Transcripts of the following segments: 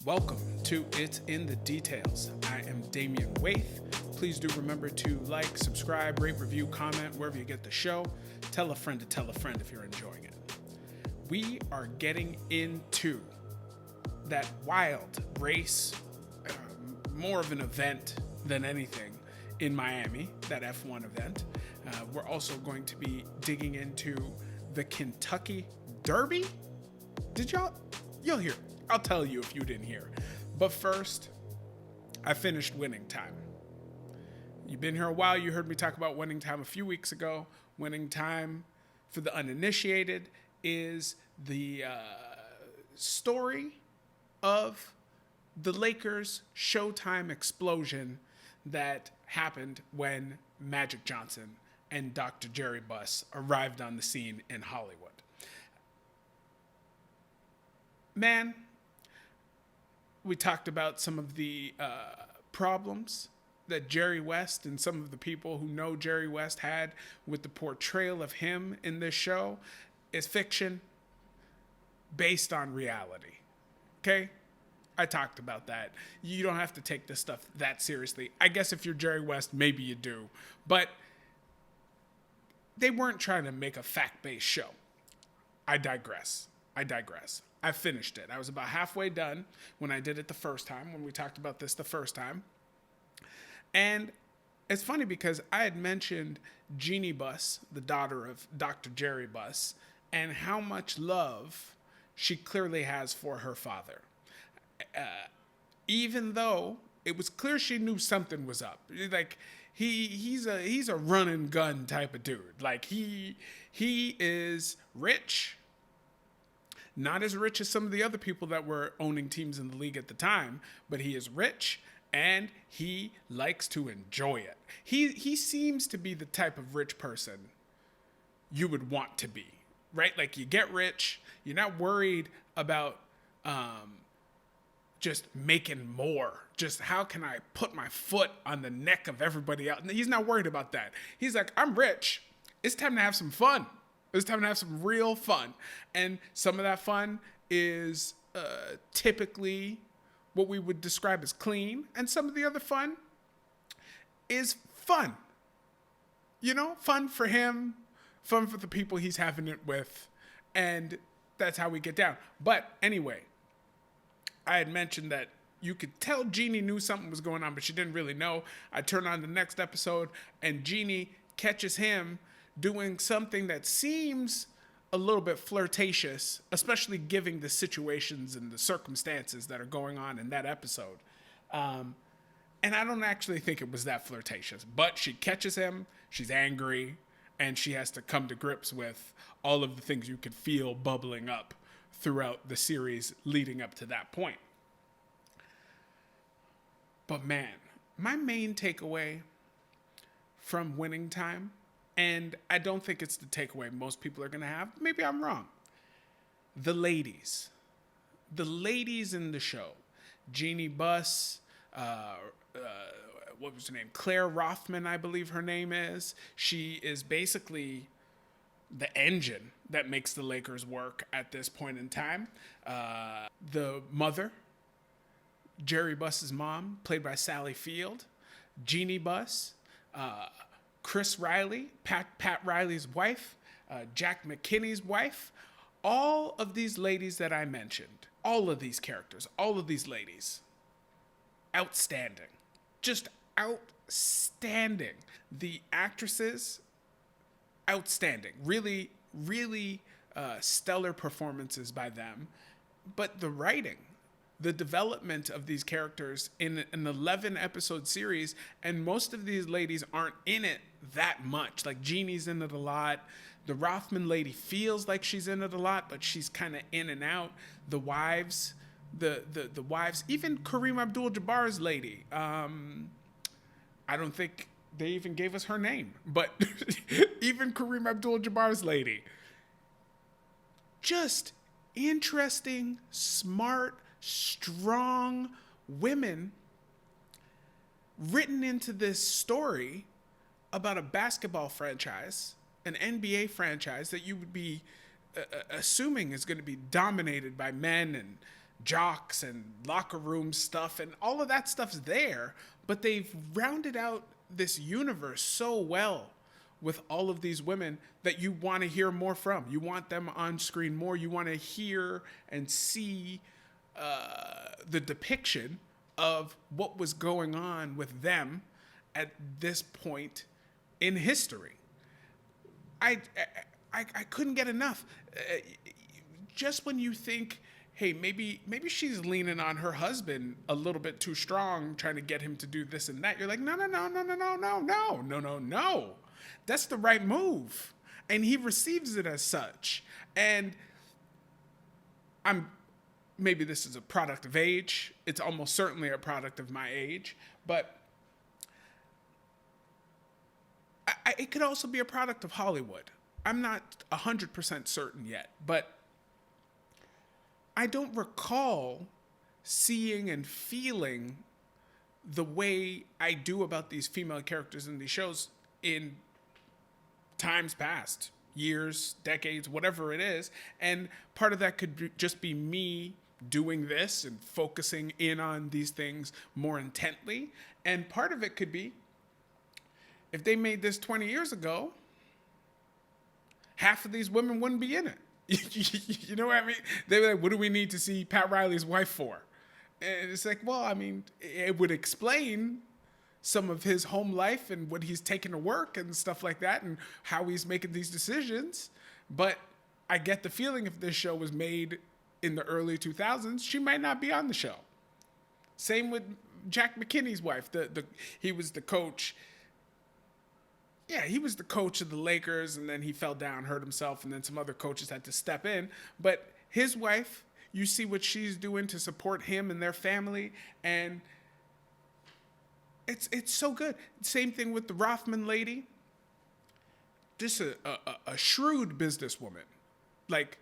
Welcome to It's in the Details. I am Damian Waith. Please do remember to like, subscribe, rate, review, comment wherever you get the show. Tell a friend to tell a friend if you're enjoying it. We are getting into that wild race, more of an event than anything in Miami, that F1 event. We're also going to be digging into the Kentucky Derby. You'll hear. I'll tell you if you didn't hear. But first, I finished Winning Time. You've been here a while. You heard me talk about Winning Time a few weeks ago. Winning Time, for the uninitiated, is the story of the Lakers' Showtime explosion that happened when Magic Johnson and Dr. Jerry Buss arrived on the scene in Hollywood. Man, we talked about some of the problems that Jerry West and some of the people who know Jerry West had with the portrayal of him in this show is fiction based on reality. Okay? I talked about that. You don't have to take this stuff that seriously. I guess if you're Jerry West, maybe you do. But they weren't trying to make a fact-based show. I digress. I finished it. I was about halfway done when I did it the first time, when we talked about this the first time. And it's funny because I had mentioned Jeannie Buss, the daughter of Dr. Jerry Buss, and how much love she clearly has for her father. Even though it was clear she knew something was up. Like, he's a run and gun type of dude. Like, he is rich. Not as rich as some of the other people that were owning teams in the league at the time, but he is rich and he likes to enjoy it. He seems to be the type of rich person you would want to be, right? Like, you get rich, you're not worried about just making more. Just how can I put my foot on the neck of everybody else? He's not worried about that. He's like, I'm rich. It's time to have some fun. It's time to have some real fun. And some of that fun is typically what we would describe as clean. And some of the other fun is fun. You know, fun for him, fun for the people he's having it with. And that's how we get down. But anyway, I had mentioned that you could tell Jeannie knew something was going on, but she didn't really know. I turn on the next episode, and Jeannie catches him doing something that seems a little bit flirtatious, especially given the situations and the circumstances that are going on in that episode. And I don't actually think it was that flirtatious, but she catches him, she's angry, and she has to come to grips with all of the things you could feel bubbling up throughout the series leading up to that point. But man, my main takeaway from Winning Time, and I don't think it's the takeaway most people are going to have. Maybe I'm wrong. The ladies. The ladies in the show. Jeannie Buss, what was her name? Claire Rothman, I believe her name is. She is basically the engine that makes the Lakers work at this point in time. The mother, Jerry Buss's mom, played by Sally Field. Jeannie Buss, Chris Riley, Pat Riley's wife, Jack McKinney's wife, all of these ladies that I mentioned, all of these characters, all of these ladies, outstanding. Just outstanding. The actresses, outstanding. Really, really stellar performances by them. But the writing, the development of these characters in an 11-episode series, and most of these ladies aren't in it that much. Like, Jeannie's in it a lot. The Rothman lady feels like she's in it a lot, but she's kind of in and out. The wives, the wives, even Kareem Abdul-Jabbar's lady. I don't think they even gave us her name, but even Kareem Abdul-Jabbar's lady. Just interesting, smart, strong women written into this story about a basketball franchise, an NBA franchise that you would be assuming is going to be dominated by men and jocks and locker room stuff, and all of that stuff's there, but they've rounded out this universe so well with all of these women that you want to hear more from. You want them on screen more. You want to hear and see the depiction of what was going on with them at this point in history. I couldn't get enough. Just when you think, hey, maybe she's leaning on her husband a little bit too strong, trying to get him to do this and that, you're like, no. That's the right move. And he receives it as such. And maybe this is a product of age. It's almost certainly a product of my age. But it could also be a product of Hollywood. I'm not 100% certain yet, but I don't recall seeing and feeling the way I do about these female characters in these shows in times past, years, decades, whatever it is. And part of that could just be me doing this and focusing in on these things more intently. And part of it could be, if they made this 20 years ago, half of these women wouldn't be in it. You know what I mean? They were like, what do we need to see Pat Riley's wife for? And it's like, well, I mean, it would explain some of his home life and what he's taking to work and stuff like that and how he's making these decisions. But I get the feeling if this show was made in the early 2000s, she might not be on the show. Same with Jack McKinney's wife. He was the coach. Yeah, he was the coach of the Lakers, and then he fell down, hurt himself, and then some other coaches had to step in. But his wife, you see what she's doing to support him and their family, and it's so good. Same thing with the Rothman lady. Just a shrewd businesswoman. Like,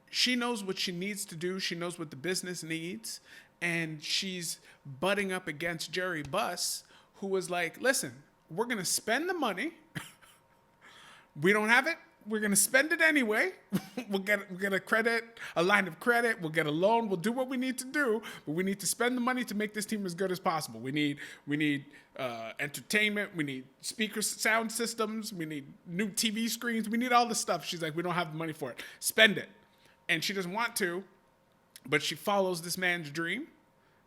she knows what she needs to do. She knows what the business needs, and she's butting up against Jerry Buss, who was like, listen, we're going to spend the money. We don't have it. We're going to spend it anyway. We'll get a line of credit. We'll get a loan. We'll do what we need to do. But we need to spend the money to make this team as good as possible. We need entertainment. We need speaker sound systems. We need new TV screens. We need all this stuff. She's like, we don't have the money for it. Spend it. And she doesn't want to, but she follows this man's dream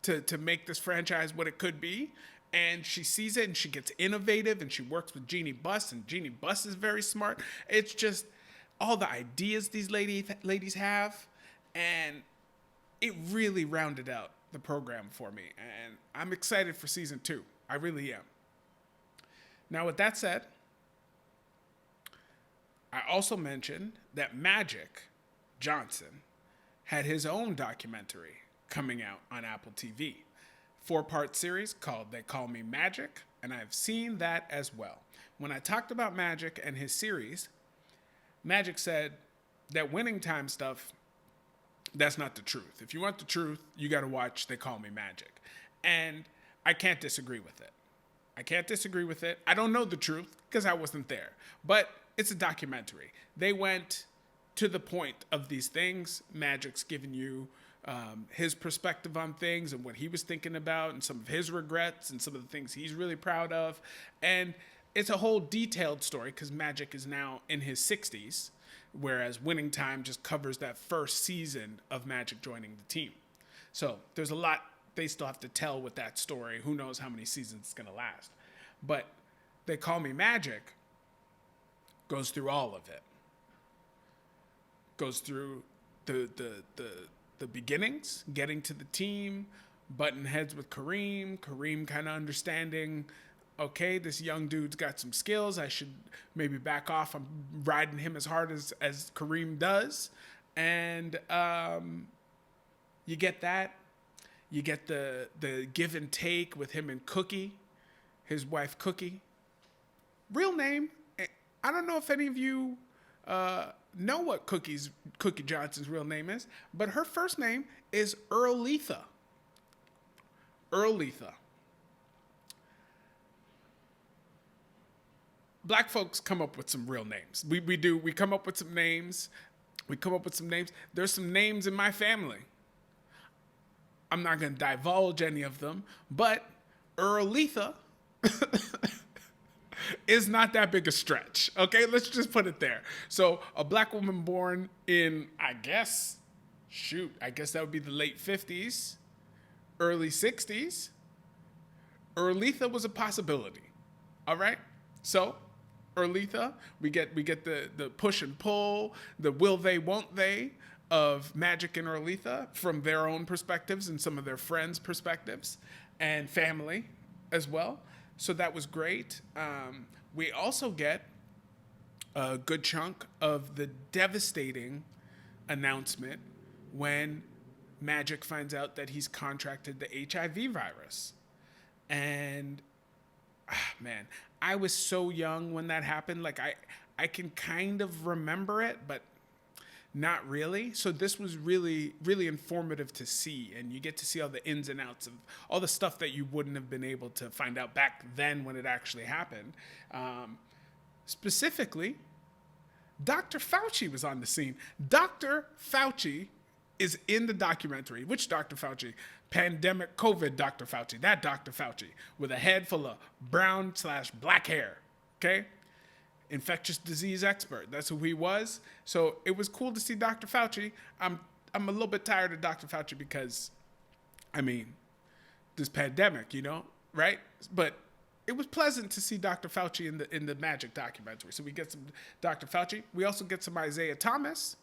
to make this franchise what it could be. And she sees it and she gets innovative and she works with Jeannie Buss, and Jeannie Buss is very smart. It's just all the ideas these ladies have, and it really rounded out the program for me. And I'm excited for season 2. I really am. Now, with that said, I also mentioned that Magic Johnson had his own documentary coming out on Apple TV. 4-part series called They Call Me Magic, and I've seen that as well. When I talked about Magic and his series, Magic said that winning time stuff, that's not the truth. If you want the truth, you got to watch They Call Me Magic. And I can't disagree with it. I don't know the truth because I wasn't there, but it's a documentary. They went to the point of these things. Magic's giving you his perspective on things and what he was thinking about and some of his regrets and some of the things he's really proud of. And it's a whole detailed story because Magic is now in his 60s, whereas Winning Time just covers that first season of Magic joining the team. So there's a lot they still have to tell with that story. Who knows how many seasons it's going to last. But They Call Me Magic goes through all of it. Goes through the beginnings, getting to the team, butting heads with Kareem kind of understanding, okay, this young dude's got some skills. I should maybe back off. I'm riding him as hard as Kareem does. And you get that. You get the give and take with him and Cookie, his wife Cookie. Real name, I don't know if any of you know what Cookie Johnson's real name is, but her first name is Earl Letha. Black folks come up with some real names. We come up with some names. There's some names in my family I'm not going to divulge any of them, but Earletha is not that big a stretch. Okay, let's just put it there. So a black woman born in, I guess that would be the late 50s, early 60s. Earletha was a possibility. All right, so Earletha, we get the push and pull, the will they, won't they of Magic and Earletha from their own perspectives and some of their friends' perspectives and family as well. So that was great. We also get a good chunk of the devastating announcement when Magic finds out that he's contracted the HIV virus. And man, I was so young when that happened. Like I can kind of remember it, but not really. So this was really, really informative to see. And you get to see all the ins and outs of all the stuff that you wouldn't have been able to find out back then when it actually happened. Specifically, Dr. Fauci was on the scene. Dr. Fauci is in the documentary. Which Dr. Fauci? Pandemic COVID Dr. Fauci. That Dr. Fauci with a head full of brown/black hair. Okay? Infectious disease expert. That's who he was. So it was cool to see Dr. Fauci. I'm a little bit tired of Dr. Fauci because, I mean, this pandemic, right? But it was pleasant to see Dr. Fauci in the Magic documentary. So we get some Dr. Fauci. We also get some Isaiah Thomas,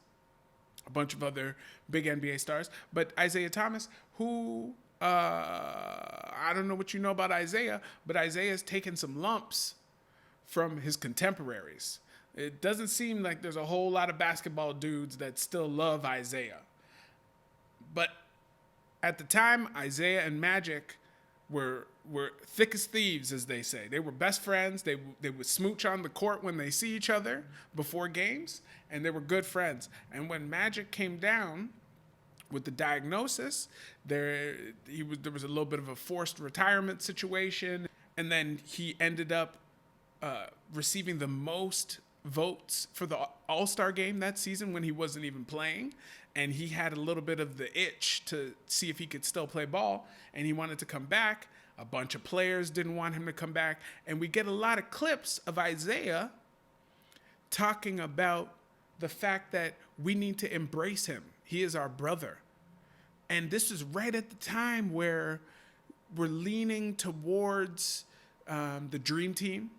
a bunch of other big NBA stars. But Isaiah Thomas, who, I don't know what you know about Isaiah, but Isaiah's taken some lumps from his contemporaries. It doesn't seem like there's a whole lot of basketball dudes that still love Isaiah. But at the time, Isaiah and Magic were thick as thieves, as they say. They were best friends. They would smooch on the court when they see each other before games, and they were good friends. And when Magic came down with the diagnosis, there was a little bit of a forced retirement situation, and then he ended up receiving the most votes for the All-Star game that season when he wasn't even playing. And he had a little bit of the itch to see if he could still play ball, and he wanted to come back. A bunch of players didn't want him to come back. And we get a lot of clips of Isaiah talking about the fact that we need to embrace him. He is our brother. And this is right at the time where we're leaning towards the Dream Team.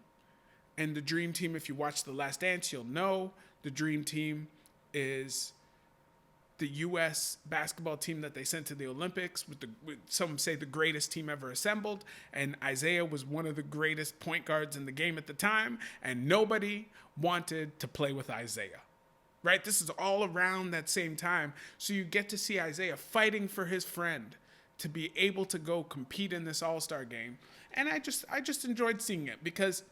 And the Dream Team, if you watch The Last Dance, you'll know the Dream Team is the U.S. basketball team that they sent to the Olympics, with some say the greatest team ever assembled. And Isaiah was one of the greatest point guards in the game at the time, and nobody wanted to play with Isaiah. Right? This is all around that same time. So you get to see Isaiah fighting for his friend to be able to go compete in this All-Star game. And I just enjoyed seeing it because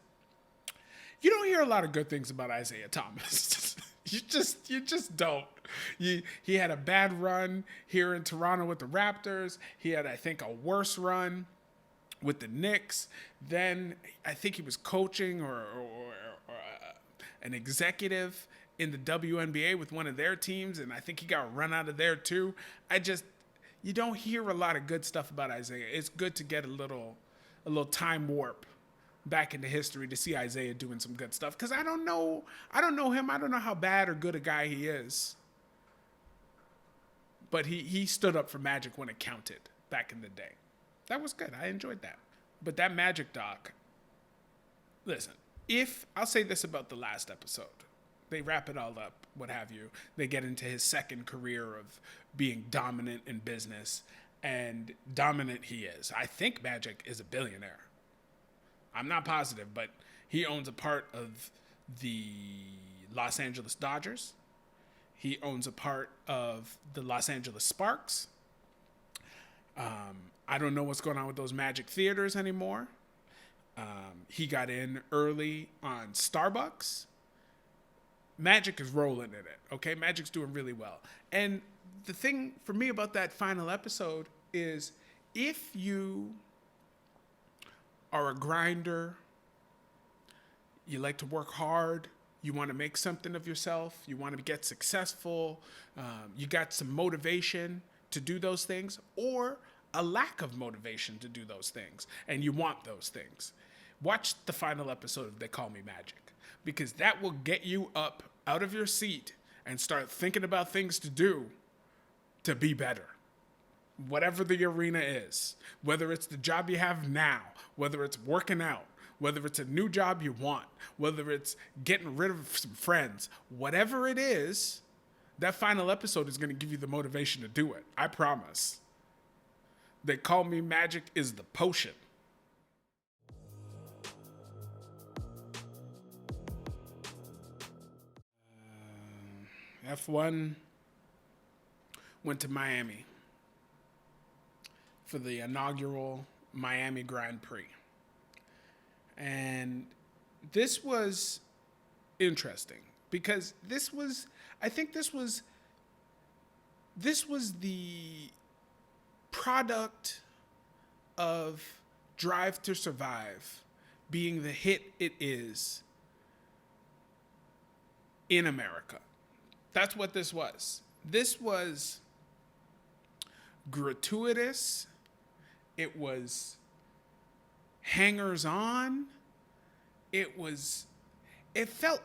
you don't hear a lot of good things about Isaiah Thomas. you just don't. He had a bad run here in Toronto with the Raptors. He had, I think, a worse run with the Knicks. Then I think he was coaching or an executive in the WNBA with one of their teams, and I think he got run out of there too. You don't hear a lot of good stuff about Isaiah. It's good to get a little time warp back into history to see Isaiah doing some good stuff, because I don't know him. I don't know how bad or good a guy he is, but he stood up for Magic when it counted back in the day. That was good. I enjoyed that. But that Magic doc, listen, I'll say this about the last episode, they wrap it all up, what have you. They get into his second career of being dominant in business, and dominant he is. I think Magic is a billionaire. I'm not positive, but he owns a part of the Los Angeles Dodgers. He owns a part of the Los Angeles Sparks. I don't know what's going on with those Magic theaters anymore. He got in early on Starbucks. Magic is rolling in it, okay? Magic's doing really well. And the thing for me about that final episode is if you are a grinder, you like to work hard, you want to make something of yourself, you want to get successful, you got some motivation to do those things, or a lack of motivation to do those things, and you want those things. Watch the final episode of They Call Me Magic, because that will get you up out of your seat and start thinking about things to do to be better. Whatever the arena is, whether it's the job you have now, whether it's working out, whether it's a new job you want, whether it's getting rid of some friends, whatever it is, that final episode is going to give you the motivation to do it. I promise. They Call Me Magic is the potion. F1 went to Miami for the inaugural Miami Grand Prix. And this was interesting because this was the product of Drive to Survive being the hit it is in America. That's what this was. This was gratuitous. It was hangers on. It felt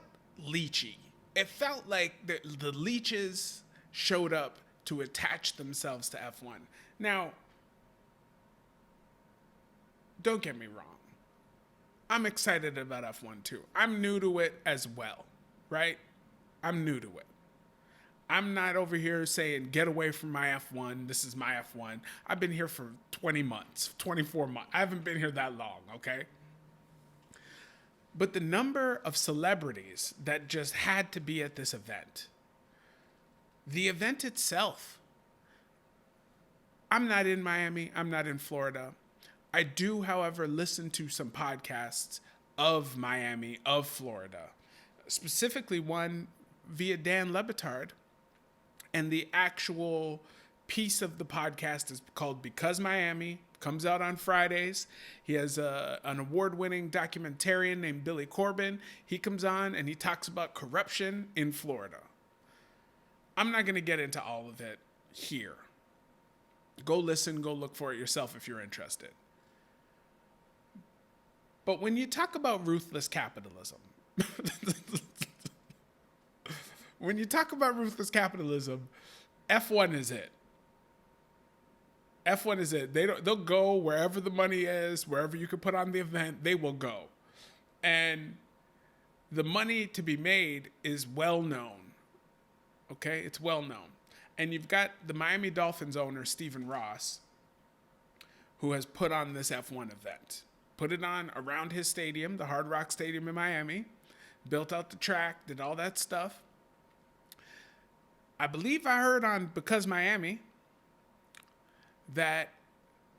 leechy. It felt like the leeches showed up to attach themselves to F1. Now, don't get me wrong. I'm excited about F1 too. I'm new to it as well, right? I'm new to it. I'm not over here saying, get away from my F1. This is my F1. I've been here for 20 months, 24 months. I haven't been here that long, okay? But the number of celebrities that just had to be at this event, the event itself, I'm not in Miami. I'm not in Florida. I do, however, listen to some podcasts of Miami, of Florida, specifically one via Dan Lebitard. And the actual piece of the podcast is called Because Miami. Comes out on Fridays. He has an award-winning documentarian named Billy Corbin. He comes on and he talks about corruption in Florida. I'm not going to get into all of it here. Go listen, go look for it yourself if you're interested. But when you talk about ruthless capitalism, when you talk about ruthless capitalism, F1 is it. F1 is it. They'll go wherever the money is, wherever you can put on the event, they will go. And the money to be made is well known. Okay? It's well known. And you've got the Miami Dolphins owner, Stephen Ross, who has put on this F1 event. Put it on around his stadium, the Hard Rock Stadium in Miami. Built out the track, did all that stuff. I believe I heard on Because Miami that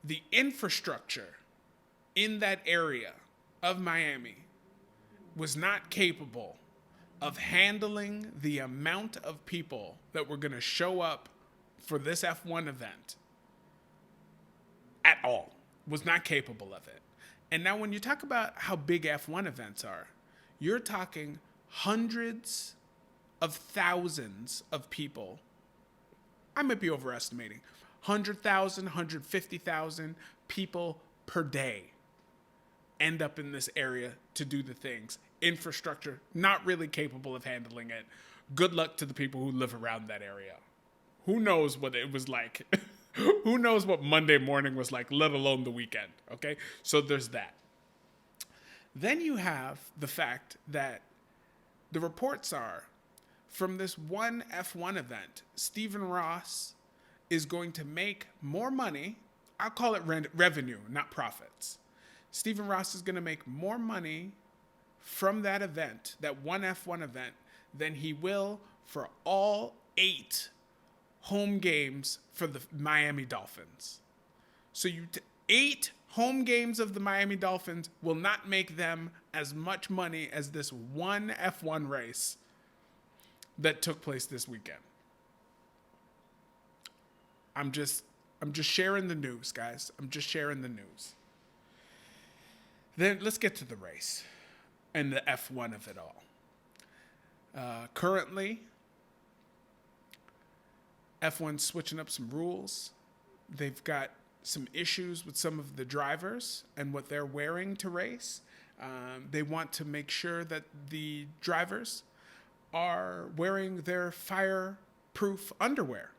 the infrastructure in that area of Miami was not capable of handling the amount of people that were going to show up for this F1 event at all. Was not capable of it. And now when you talk about how big F1 events are, you're talking hundreds of thousands of people. I might be overestimating. 100,000, 150,000 people per day end up in this area to do the things. Infrastructure, not really capable of handling it. Good luck to the people who live around that area. Who knows what it was like? Who knows what Monday morning was like, let alone the weekend, okay? So there's that. Then you have the fact that the reports are, from this one F1 event, Stephen Ross is going to make more money. I'll call it revenue, not profits. Stephen Ross is going to make more money from that event, that one F1 event, than he will for all 8 home games for the Miami Dolphins. So 8 home games of the Miami Dolphins will not make them as much money as this one F1 race that took place this weekend. I'm just sharing the news, guys. I'm just sharing the news. Then let's get to the race and the F1 of it all. Currently, F1's switching up some rules. They've got some issues with some of the drivers and what they're wearing to race. They want to make sure that the drivers are wearing their fireproof underwear.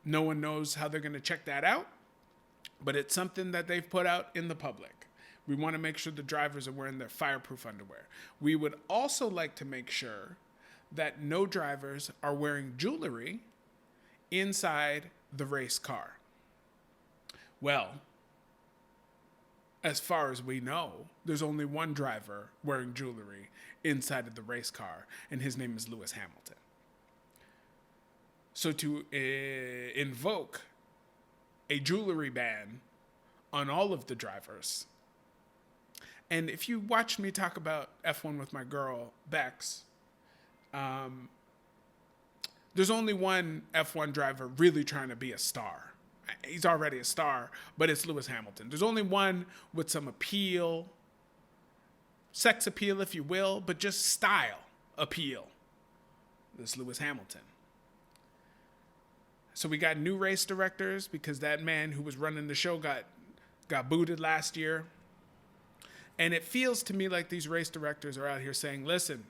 No one knows how they're going to check that out, but it's something that they've put out in the public. We want to make sure the drivers are wearing their fireproof underwear. We would also like to make sure that no drivers are wearing jewelry inside the race car. Well, as far as we know, there's only one driver wearing jewelry inside of the race car, and his name is Lewis Hamilton. So to invoke a jewelry ban on all of the drivers, and if you watched me talk about F1 with my girl, Bex, there's only one F1 driver really trying to be a star. He's already a star, but it's Lewis Hamilton. There's only one with some appeal, sex appeal, if you will, but just style appeal. This Lewis Hamilton. So we got new race directors because that man who was running the show got booted last year. And it feels to me like these race directors are out here saying, listen,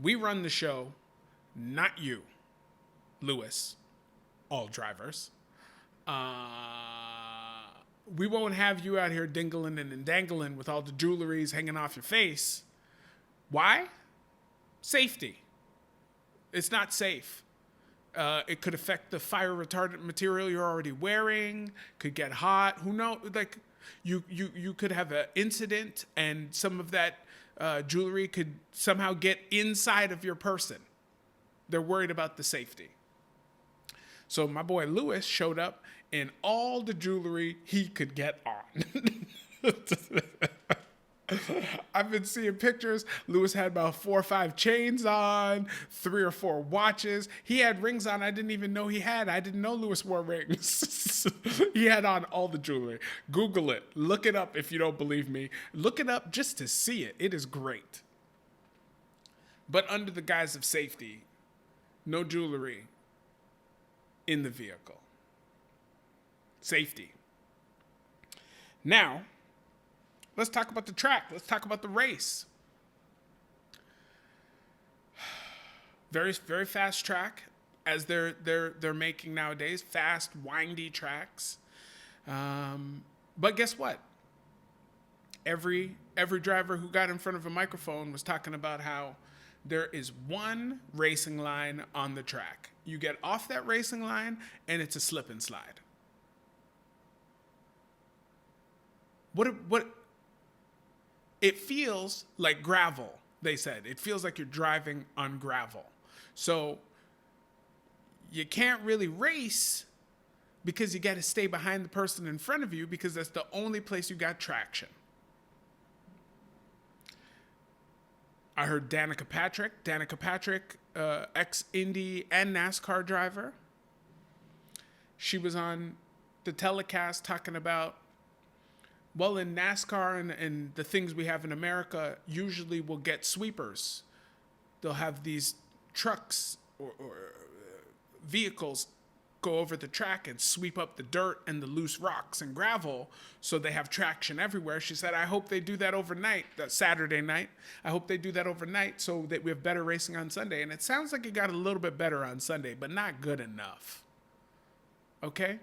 we run the show, not you, Lewis, all drivers. We won't have you out here dingling and dangling with all the jewelries hanging off your face. Why? Safety. It's not safe. It could affect the fire retardant material you're already wearing. Could get hot. Who knows? Like, you could have an incident, and some of that jewelry could somehow get inside of your person. They're worried about the safety. So my boy Lewis showed up in all the jewelry he could get on. I've been seeing pictures. Lewis had about 4 or 5 chains on, 3 or 4 watches. He had rings on I didn't even know he had. I didn't know Lewis wore rings. He had on all the jewelry. Google it. Look it up if you don't believe me. Look it up just to see it. It is great. But under the guise of safety, no jewelry in the vehicle. Safety. Now, let's talk about the track. Let's talk about the race. Very, very fast track, as they're making nowadays. Fast, windy tracks. But guess what? Every driver who got in front of a microphone was talking about how there is one racing line on the track. You get off that racing line, and it's a slip and slide. What? It feels like gravel, they said. It feels like you're driving on gravel. So you can't really race because you got to stay behind the person in front of you because that's the only place you got traction. I heard Danica Patrick, ex-Indy and NASCAR driver. She was on the telecast talking about, well, in NASCAR and the things we have in America, usually we'll get sweepers. They'll have these trucks or vehicles go over the track and sweep up the dirt and the loose rocks and gravel so they have traction everywhere. She said, I hope they do that overnight, that Saturday night. I hope they do that overnight so that we have better racing on Sunday. And it sounds like it got a little bit better on Sunday, but not good enough. Okay?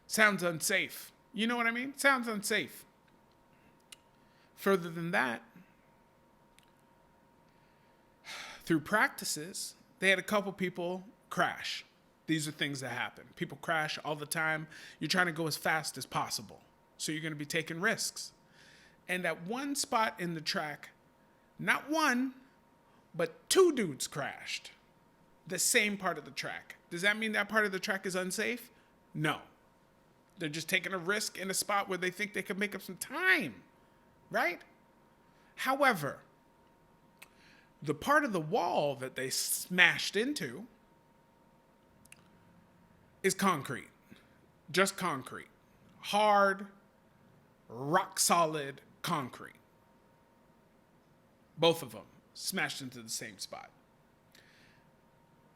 Sounds unsafe. You know what I mean? Sounds unsafe. Further than that, through practices, they had a couple people crash. These are things that happen. People crash all the time. You're trying to go as fast as possible. So you're going to be taking risks. And at one spot in the track, not one, but 2 dudes crashed. The same part of the track. Does that mean that part of the track is unsafe? No. They're just taking a risk in a spot where they think they can make up some time. Right? However, the part of the wall that they smashed into is concrete. Just concrete. Hard, rock solid concrete. Both of them smashed into the same spot.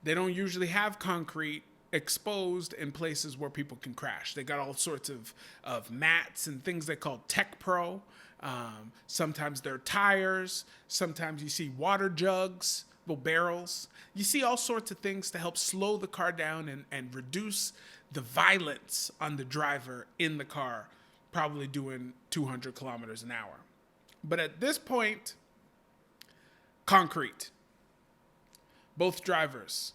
They don't usually have concrete exposed in places where people can crash. They got all sorts of mats and things they call Tech Pro. Sometimes they're tires. Sometimes you see water jugs, well, barrels. You see all sorts of things to help slow the car down and reduce the violence on the driver in the car, probably doing 200 kilometers an hour. But at this point, concrete. Both drivers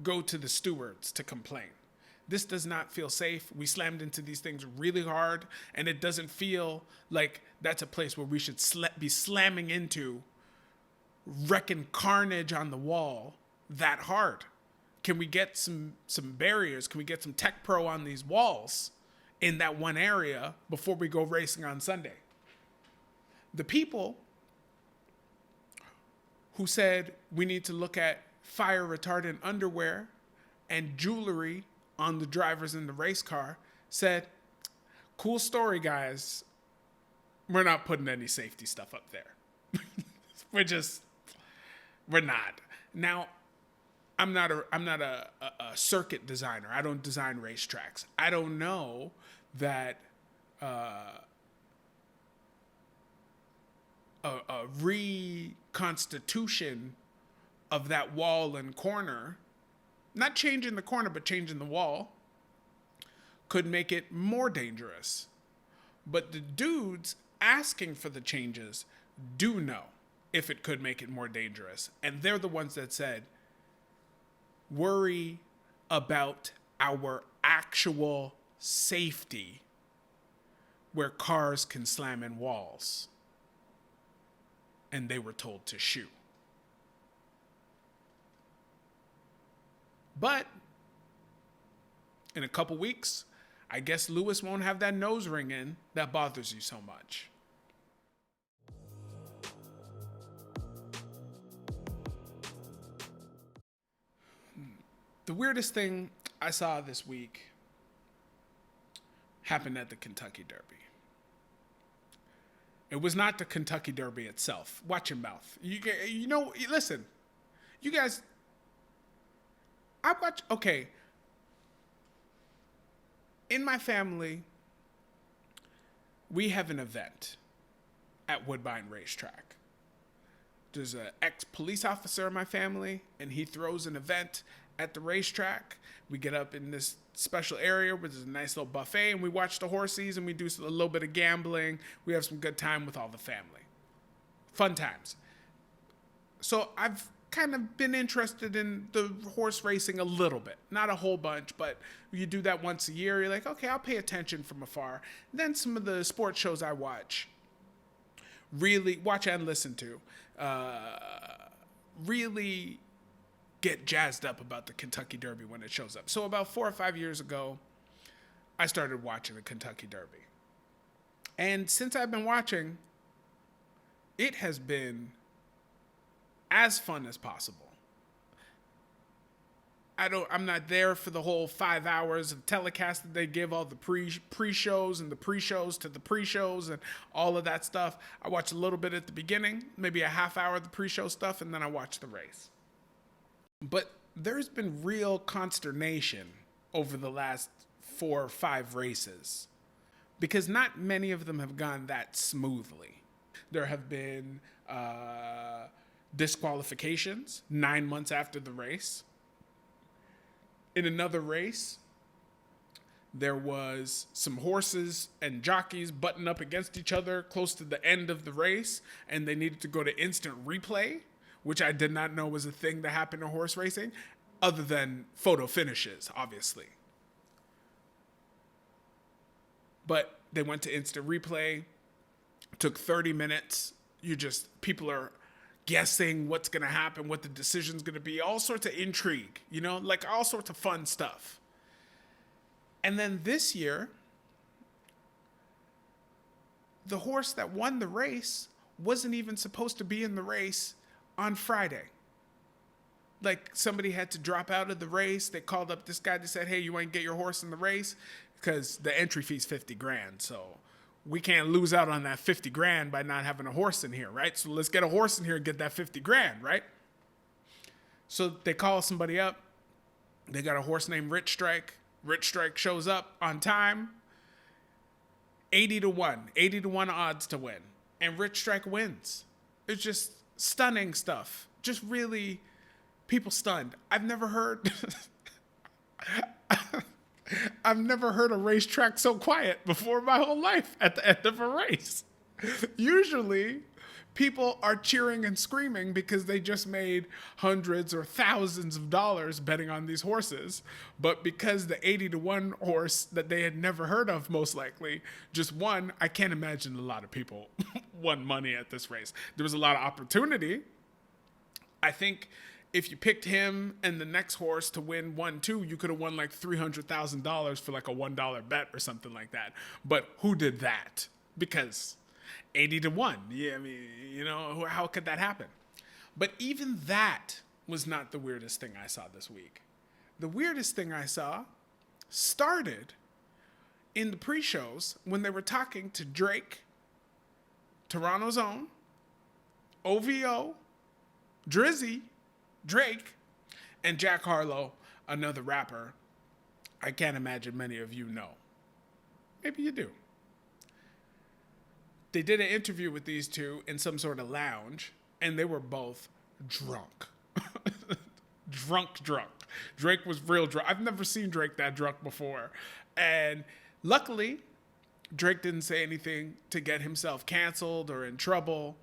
go to the stewards to complain. This does not feel safe. We slammed into these things really hard, and it doesn't feel like that's a place where we should be slamming into, wrecking carnage on the wall that hard. Can we get some barriers? Can we get some Tech Pro on these walls in that one area before we go racing on Sunday? The people who said we need to look at fire retardant underwear and jewelry on the drivers in the race car said, cool story, guys. We're not putting any safety stuff up there. We're not. Now, I'm not a circuit designer. I don't design racetracks. I don't know that a reconstitution of that wall and corner, not changing the corner, but changing the wall, could make it more dangerous. But the dudes asking for the changes do know if it could make it more dangerous. And they're the ones that said, worry about our actual safety where cars can slam in walls. And they were told to shoot. But in a couple weeks, I guess Lewis won't have that nose ring in that bothers you so much. The weirdest thing I saw this week happened at the Kentucky Derby. It was not the Kentucky Derby itself. Watch your mouth. You know, listen, you guys, okay. In my family, we have an event at Woodbine Racetrack. There's an ex-police officer in my family, and he throws an event at the racetrack. We get up in this special area where there's a nice little buffet, and we watch the horses, and we do a little bit of gambling. We have some good time with all the family. Fun times. So I've kind of been interested in the horse racing a little bit. Not a whole bunch, but you do that once a year. You're like, okay, I'll pay attention from afar. Then some of the sports shows I watch, really watch and listen to, really get jazzed up about the Kentucky Derby when it shows up. So about 4 or 5 years ago, I started watching the Kentucky Derby. And since I've been watching, it has been as fun as possible. I'm not there for the whole 5 hours of telecast that they give, all the pre-shows and the pre-shows to the pre-shows and all of that stuff. I watch a little bit at the beginning, maybe a half hour of the pre-show stuff, and then I watch the race. But there's been real consternation over the last 4 or 5 races because not many of them have gone that smoothly. There have been disqualifications 9 months after the race. In another race, there was some horses and jockeys butting up against each other close to the end of the race, and they needed to go to instant replay, which I did not know was a thing that happened in horse racing, other than photo finishes, obviously. But they went to instant replay, took 30 minutes. People are guessing what's going to happen, what the decision's going to be, all sorts of intrigue, like all sorts of fun stuff. And then this year, the horse that won the race wasn't even supposed to be in the race on Friday. Like somebody had to drop out of the race. They called up this guy that said, hey, you want to get your horse in the race? Because the entry fee's $50,000. So we can't lose out on that $50,000 by not having a horse in here, right? So let's get a horse in here and get that $50,000, right? So they call somebody up. They got a horse named Rich Strike. Rich Strike shows up on time. 80 to 1. 80 to 1 odds to win. And Rich Strike wins. It's just stunning stuff. Just really people stunned. I've never heard a racetrack so quiet before in my whole life at the end of a race. Usually, people are cheering and screaming because they just made hundreds or thousands of dollars betting on these horses. But because the 80 to 1 horse that they had never heard of, most likely, just won, I can't imagine a lot of people won money at this race. There was a lot of opportunity. I think if you picked him and the next horse to win 1-2, you could have won like $300,000 for like a $1 bet or something like that. But who did that? Because 80 to 1. Yeah, I mean, you know, how could that happen? But even that was not the weirdest thing I saw this week. The weirdest thing I saw started in the pre-shows when they were talking to Drake, Toronto's own, OVO, Drizzy, Drake, and Jack Harlow, another rapper I can't imagine many of you know. Maybe you do. They did an interview with these two in some sort of lounge, and they were both drunk. drunk. Drake was real drunk. I've never seen Drake that drunk before. And luckily, Drake didn't say anything to get himself canceled or in trouble.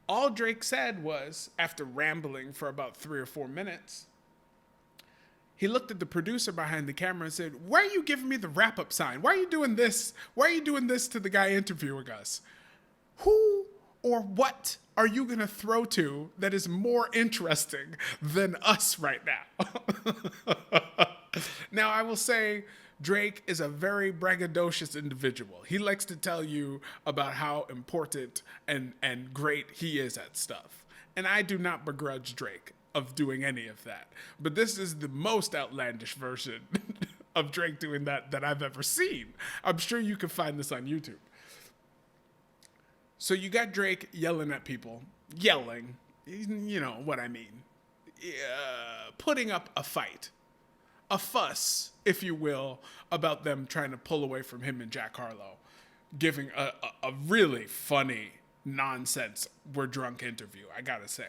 All Drake said was, after rambling for about 3 or 4 minutes, he looked at the producer behind the camera and said, "Why are you giving me the wrap-up sign? Why are you doing this? Why are you doing this to the guy interviewing us? Who or what are you going to throw to that is more interesting than us right now?" Now, I will say Drake is a very braggadocious individual. He likes to tell you about how important and great he is at stuff. And I do not begrudge Drake of doing any of that. But this is the most outlandish version of Drake doing that I've ever seen. I'm sure you can find this on YouTube. So you got Drake yelling at people. Yelling. You know what I mean. Putting up a fight. A fuss, if you will, about them trying to pull away from him and Jack Harlow. Giving a really funny, nonsense, we're drunk interview, I gotta say.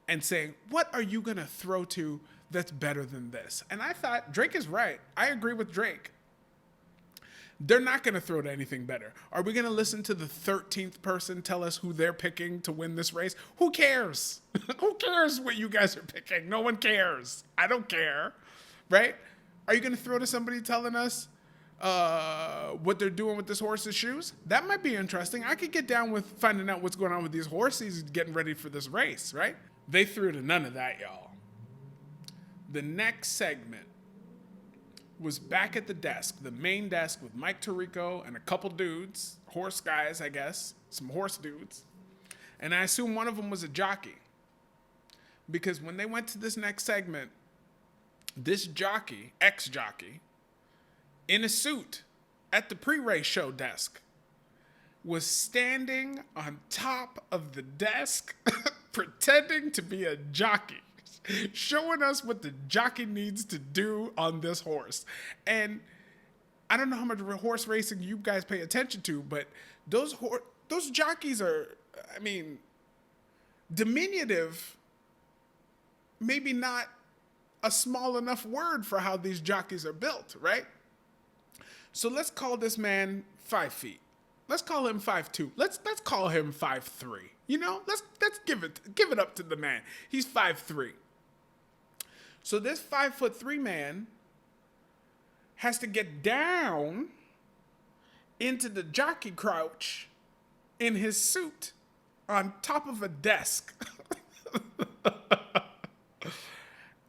And saying, what are you gonna throw to that's better than this? And I thought, Drake is right. I agree with Drake. They're not gonna throw to anything better. Are we gonna listen to the 13th person tell us who they're picking to win this race? Who cares? Who cares what you guys are picking? No one cares. I don't care. Right? Are you going to throw to somebody telling us what they're doing with this horse's shoes? That might be interesting. I could get down with finding out what's going on with these horses getting ready for this race, right? They threw to none of that, y'all. The next segment was back at the desk, the main desk with Mike Tirico and a couple dudes, horse guys, I guess, some horse dudes. And I assume one of them was a jockey. Because when they went to this next segment, this jockey, ex-jockey, in a suit at the pre-race show desk, was standing on top of the desk pretending to be a jockey, showing us what the jockey needs to do on this horse. And I don't know how much horse racing you guys pay attention to, but those jockeys are, I mean, diminutive, maybe not a small enough word for how these jockeys are built, right? So let's call this man 5 feet. Let's call him 5'2". Let's call him 5'3". You know, let's give it up to the man. He's 5'3". So this 5'3" man has to get down into the jockey crouch in his suit on top of a desk.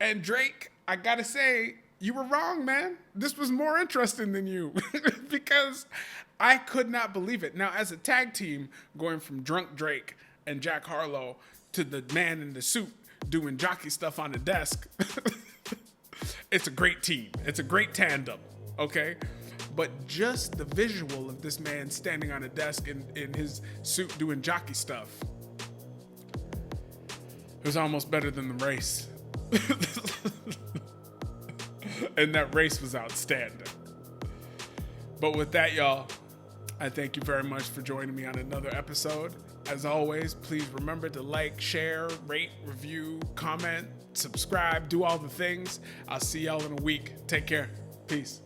And Drake, I gotta say, you were wrong, man. This was more interesting than you because I could not believe it. Now, as a tag team, going from drunk Drake and Jack Harlow to the man in the suit doing jockey stuff on the desk, it's a great team. It's a great tandem, okay? But just the visual of this man standing on a desk in his suit doing jockey stuff, It was almost better than the race. And that race was outstanding. But with that, y'all, I thank you very much for joining me on another episode. As always, please remember to like, share, rate, review, comment, subscribe, do all the things. I'll see y'all in a week. Take care. Peace.